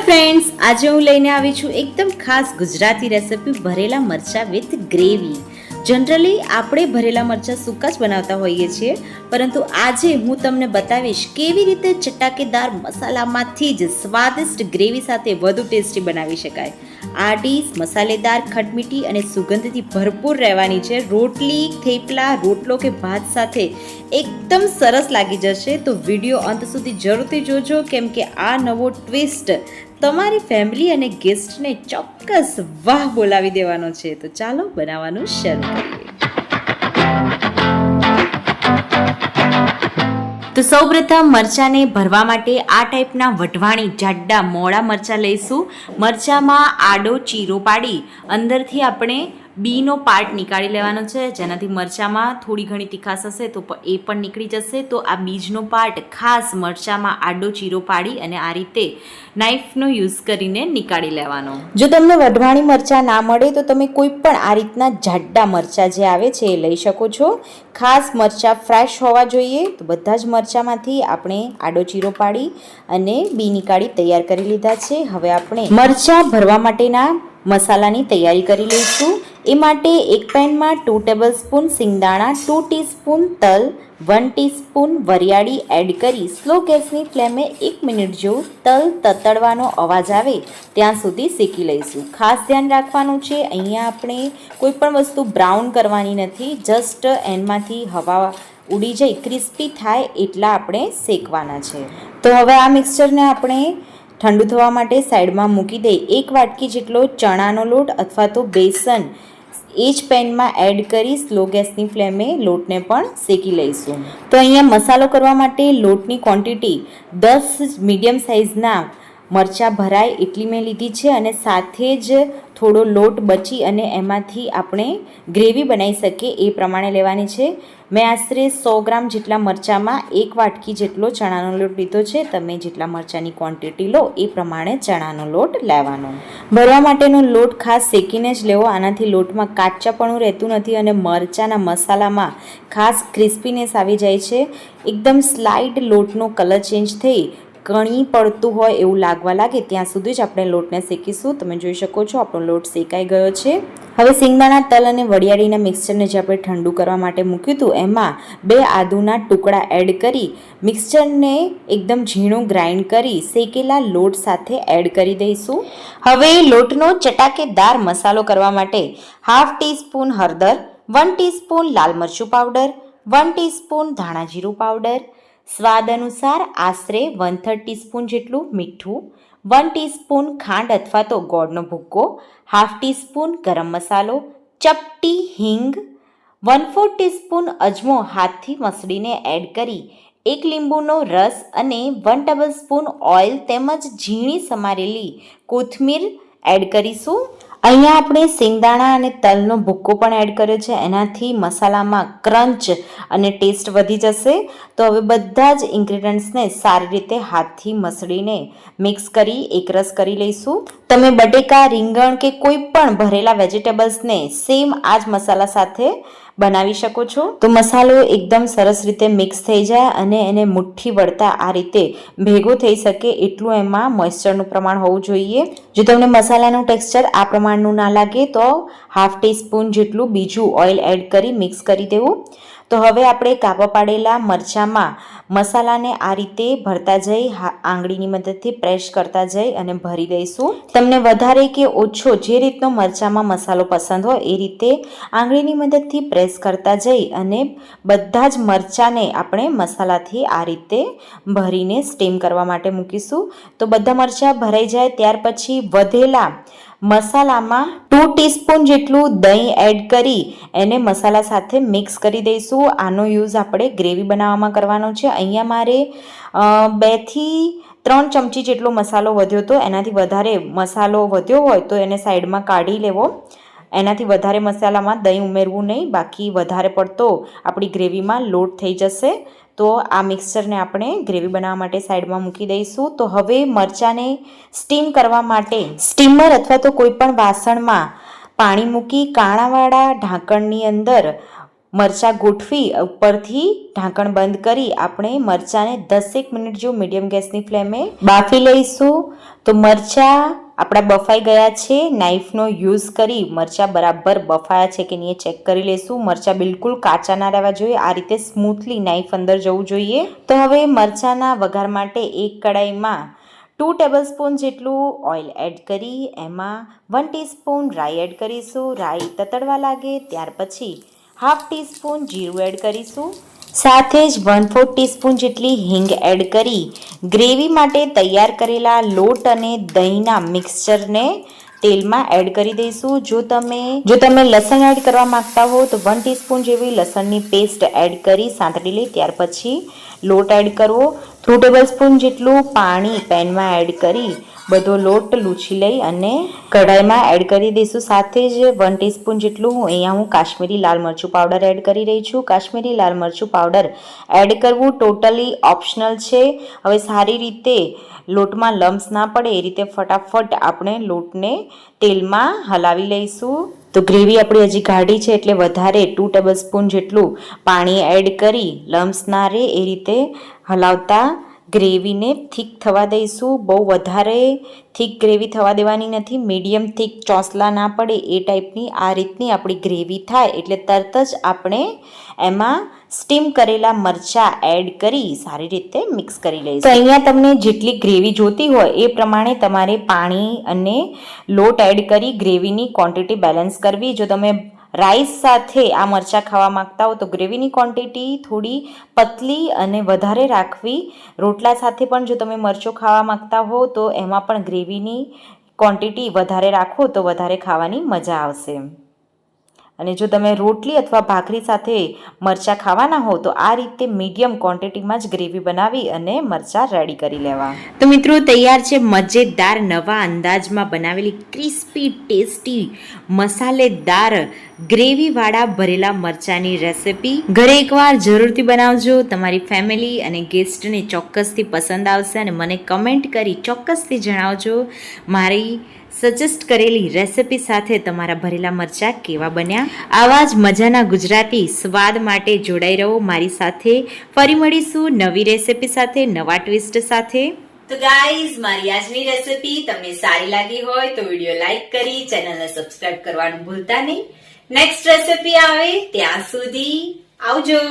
Friends, આજે હું લઈને આવી છું એકદમ ખાસ ગુજરાતી રેસિપી ભરેલા મરચાં વિથ ગ્રેવી. જનરલી આપણે ભરેલા મરચાં સૂકા જ બનાવતા હોઈએ છીએ, પરંતુ આજે હું તમને બતાવીશ કેવી રીતે ચટાકેદાર મસાલામાંથી જ સ્વાદિષ્ટ ગ્રેવી સાથે વધુ ટેસ્ટી બનાવી શકાય. આ ડીશ મસાલેદાર, ખટમીઠી અને સુગંધથી ભરપૂર રહેવાની છે. રોટલી, થેપલા, રોટલો કે ભાત સાથે એકદમ સરસ લાગી જશે. તો વિડીયો અંત સુધી જરૂરથી જોજો, કેમ કે આ નવો ટ્વિસ્ટ તમારી ફેમિલી અને ગેસ્ટને ચોક્કસ વાહ બોલાવી દેવાનો છે. તો ચાલો બનાવવાનું શરૂ કરીએ. તો સૌપ્રથમ મરચાંને ભરવા માટે આ ટાઈપના વઢવાણી જાડા મોડા મરચાં લઈશું. મરચાંમાં આડો ચીરો પાડી અંદરથી આપણે બીનો પાર્ટ નીકાળી લેવાનો છે, જેનાથી મરચાંમાં થોડી ઘણી તીખાશ હશે તો એ પણ નીકળી જશે. તો આ બીજનો પાર્ટ ખાસ મરચાંમાં આડો ચીરો પાડી અને આ રીતે નાઈફનો યુઝ કરીને નીકાળી લેવાનો. જો તમને વઢવાણી મરચાં ના મળે તો તમે કોઈ પણ આ રીતના જાડા મરચાં જે આવે છે એ લઈ શકો છો. ખાસ મરચાં ફ્રેશ હોવા જોઈએ. તો બધા જ મરચાંમાંથી આપણે આડો ચીરો પાડી અને બી નીકાળી તૈયાર કરી લીધા છે. હવે આપણે મરચાં ભરવા માટેના મસાલાની તૈયારી કરી લઈશું. એ માટે એક પેનમાં 2 ટેબલસ્પૂન સિંગદાણા, 2 ટીસ્પૂન તલ, 1 ટીસ્પૂન વરિયાળી એડ કરી સ્લો ગેસની ફ્લેમે 1 મિનિટ જેવું તલ તતડવાનો અવાજ આવે ત્યાં સુધી શેકી લઈશું. ખાસ ધ્યાન રાખવાનું છે, અહીંયા આપણે કોઈ પણ વસ્તુ બ્રાઉન કરવાની નથી, જસ્ટ એનમાંથી હવા ઉડી જાય, ક્રિસ્પી થાય એટલા આપણે શેકવાના છે. તો હવે આ મિક્સચરને આપણે ઠંડુ થવા માટે સાઈડમાં મૂકી દઈ. 1 વાટકી જેટલો ચણાનો લોટ અથવા તો બેસન એ જ પેનમાં એડ કરી સ્લો ગેસની ફ્લેમે લોટને પણ શેકી લઈશું. તો અહીંયા મસાલો કરવા માટે લોટની ક્વોન્ટિટી 10 મીડિયમ સાઇઝના મરચાં ભરાય એટલી મેં લીધી છે અને સાથે જ થોડો લોટ બચી અને એમાંથી આપણે ગ્રેવી બનાવી શકીએ એ પ્રમાણે લેવાની છે. મેં આશરે 100 ગ્રામ જેટલા મરચાંમાં 1 વાટકી જેટલો ચણાનો લોટ લીધો છે. તમે જેટલા મરચાંની ક્વોન્ટિટી લો એ પ્રમાણે ચણાનો લોટ લેવાનો. ભરવા માટેનો લોટ ખાસ શેકીને જ લેવો, આનાથી લોટમાં કાચાપણું રહેતું નથી અને મરચાંના મસાલામાં ખાસ ક્રિસ્પીનેસ આવી જાય છે. એકદમ સ્લાઇડ લોટનો કલર ચેન્જ થઈ કણી પડતું હોય એવું લાગવા લાગે ત્યાં સુધી જ આપણે લોટને શેકીશું. તમે જોઈ શકો છો આપણો લોટ શેકાઈ ગયો છે. હવે સિંગદાણા, તલ અને વરિયાળીના મિક્સચરને જે આપણે ઠંડુ કરવા માટે મૂક્યું હતું એમાં 2 આદુના ટુકડા એડ કરી મિક્સચરને એકદમ ઝીણું ગ્રાઇન્ડ કરી શેકેલા લોટ સાથે એડ કરી દઈશું. હવે લોટનો ચટાકેદાર મસાલો કરવા માટે 1/2 ટીસ્પૂન હળદર, 1 ટીસ્પૂન લાલ મરચું પાવડર, 1 ટીસ્પૂન ધાણા જીરું પાવડર, સ્વાદ અનુસાર આશરે 1/3 ટીસ્પૂન જેટલું મીઠું, 1 ટીસ્પૂન ખાંડ અથવા તો ગોળનો ભૂક્કો, 1/2 ટીસ્પૂન ગરમ મસાલો, ચપટી હિંગ, 1/4 ટીસ્પૂન અજમો હાથથી મસળીને એડ કરી 1 લીંબુનો રસ અને 1 ટેબલસ્પૂન ઓઇલ તેમજ ઝીણી સમારેલી કોથમીર એડ કરીશું. અહીંયા આપણે સિંગદાણા અને તલનો ભૂક્કો પણ એડ કર્યો છે, એનાથી મસાલામાં ક્રંચ અને ટેસ્ટ વધી જશે. તો હવે બધા જ ઇન્ગ્રેડિયન્ટ્સને સારી રીતે હાથથી મસળીને મિક્સ કરી એકરસ કરી લઈશું. તમે બટેકા, રીંગણ કે કોઈ પણ ભરેલા વેજીટેબલ્સને સેમ આ જ મસાલા સાથે બનાવી શકો છો. તો મસાલો એકદમ સરસ રીતે મિક્સ થઈ જાય અને એને મુઠ્ઠી વળતા આ રીતે ભેગો થઈ શકે એટલું એમાં મોઇસ્ચરનું પ્રમાણ હોવું જોઈએ. જો તમને મસાલાનું ટેક્સચર આ પ્રમાણનું ના લાગે તો 1/2 ટીસ્પૂન જેટલું બીજું ઓઇલ એડ કરી મિક્સ કરી દેવું. તો હવે આપણે કાપા પાડેલા મરચાંમાં મસાલાને આ રીતે ભરતા જઈ આંગળીની મદદથી પ્રેસ કરતા જઈ અને ભરી દઈશું. તમને વધારે કે ઓછો જે રીતનો મરચાંમાં મસાલો પસંદ હોય એ રીતે આંગળીની મદદથી પ્રેસ કરતા જઈ અને બધા જ મરચાંને આપણે મસાલાથી આ રીતે ભરીને સ્ટીમ કરવા માટે મૂકીશું. તો બધા મરચાં ભરાઈ જાય ત્યાર પછી વધેલા મસાલામાં 2 ટીસ્પૂન જેટલું દહીં એડ કરી એને મસાલા સાથે મિક્સ કરી દઈશું. આનો યુઝ આપણે ગ્રેવી બનાવવામાં કરવાનો છે. અહીંયા મારે 2 થી 3 ચમચી જેટલો મસાલો વધ્યો હતો. એનાથી વધારે મસાલો વધ્યો હોય તો એને સાઈડમાં કાઢી લેવો. એનાથી વધારે મસાલામાં દહીં ઉમેરવું નહીં, બાકી વધારે પડતો આપણી ગ્રેવીમાં લોટ થઈ જશે. તો આ મિક્સચરને આપણે ગ્રેવી બનાવવા માટે સાઈડમાં મૂકી દઈશું. તો હવે મરચાંને સ્ટીમ કરવા માટે સ્ટીમર અથવા તો કોઈ પણ વાસણમાં પાણી મૂકી કાણાવાળા ઢાંકણની અંદર મરચાં ગોઠવી ઉપરથી ઢાંકણ બંધ કરી આપણે મરચાંને 10 મિનિટ જેવું મીડિયમ ગેસની ફ્લેમે બાફી લઈશું. તો મરચાં આપણા બફાઈ ગયા છે. નાઈફનો યુઝ કરી મરચાં બરાબર બફાયા છે કે નહીં ચેક કરી લઈશું. મરચાં બિલકુલ કાચા ના રહેવા જોઈએ, આ રીતે સ્મૂથલી નાઈફ અંદર જવું જોઈએ. તો હવે મરચાંના વઘાર માટે એક કડાઈમાં 2 ટેબલસ્પૂન જેટલું ઓઇલ એડ કરી એમાં 1 ટીસ્પૂન રાઈ એડ કરીશું. રાઈ તતડવા લાગે ત્યાર પછી 1/2 ટીસ્પૂન જીરું એડ કરીશું. સાથે જ 1/4 ટીસ્પૂન જેટલી હિંગ એડ કરી ગ્રેવી માટે તૈયાર કરેલા લોટ અને દહીંના મિક્સચરને તેલમાં એડ કરી દઈશું. જો તમે લસણ એડ કરવા માંગતા હો તો 1 ટીસ્પૂન જેવી લસણની પેસ્ટ એડ કરી સાંતળી લઈ ત્યાર પછી લોટ એડ કરવો. 2 ટેબલસ્પૂન જેટલું પાણી પેનમાં એડ કરી બધો લોટ લૂછી લઈ અને કઢાઈમાં એડ કરી દઈશું. સાથે જ 1 ટીસ્પૂન જેટલું હું કાશ્મીરી લાલ મરચું પાવડર એડ કરી રહી છું. કાશ્મીરી લાલ મરચું પાવડર એડ કરવું ટોટલી ઓપ્શનલ છે. હવે સારી રીતે લોટમાં લમ્સ ના પડે એ રીતે ફટાફટ આપણે લોટને તેલમાં હલાવી લઈશું. તો ગ્રેવી આપણી હજી ગાઢી છે એટલે વધારે 2 ટેબલસ્પૂન જેટલું પાણી એડ કરી લમ્સ ના રહે એ રીતે હલાવતા ગ્રેવીને થીક થવા દઈશું. બહુ વધારે થીક ગ્રેવી થવા દેવાની નથી, મીડિયમ થીક ચોસલા ના પડે એ ટાઈપની આ રીતની આપણી ગ્રેવી થાય એટલે તરત જ આપણે એમાં સ્ટીમ કરેલા મરચાં એડ કરી સારી રીતે મિક્સ કરી લઈશું. તો અહીંયા તમને જેટલી ગ્રેવી જોતી હોય એ પ્રમાણે તમારે પાણી અને લોટ એડ કરી ગ્રેવીની ક્વોન્ટિટી બેલેન્સ કરવી. જો તમે રાઈસ સાથે આ મરચાં ખાવા માંગતા હો તો ગ્રેવીની ક્વોન્ટિટી થોડી પતલી અને વધારે રાખવી. રોટલા સાથે પણ જો તમે મરચું ખાવા માંગતા હો તો એમાં પણ ગ્રેવીની ક્વોન્ટિટી વધારે રાખો તો વધારે ખાવાની મજા આવશે. અને જો તમે રોટલી અથવા ભાખરી સાથે મરચાં ખાવાના હો તો આ રીતે મીડિયમ ક્વોન્ટિટીમાં જ ગ્રેવી બનાવી અને મરચાં રેડી કરી લેવા. તો મિત્રો તૈયાર છે મજેદાર નવા અંદાજમાં બનાવેલી ક્રિસ્પી ટેસ્ટી મસાલેદાર ગ્રેવીવાળા ભરેલા મરચાંની રેસિપી. ઘરે એકવાર જરૂરથી બનાવજો. તમારી ફેમિલી અને ગેસ્ટને ચોક્કસથી પસંદ આવશે અને મને કમેન્ટ કરી ચોક્કસથી જણાવજો મારી સજેસ્ટ કરેલી રેસિપી સાથે તમારા ભરેલા મરચાં કેવા બન્યા. આવા જ મજાના ગુજરાતી સ્વાદ માટે જોડાઈ રહો મારી સાથે. ફરી મળીશું નવી રેસિપી સાથે, નવા ટ્વિસ્ટ સાથે. તો ગાઈઝ, મારી આજની રેસિપી તમને સારી લાગી હોય તો વિડીયો લાઈક કરી ચેનલને સબસ્ક્રાઇબ કરવાનું ભૂલતા નહીં. નેક્સ્ટ રેસિપી આવે ત્યાં સુધી આવજો.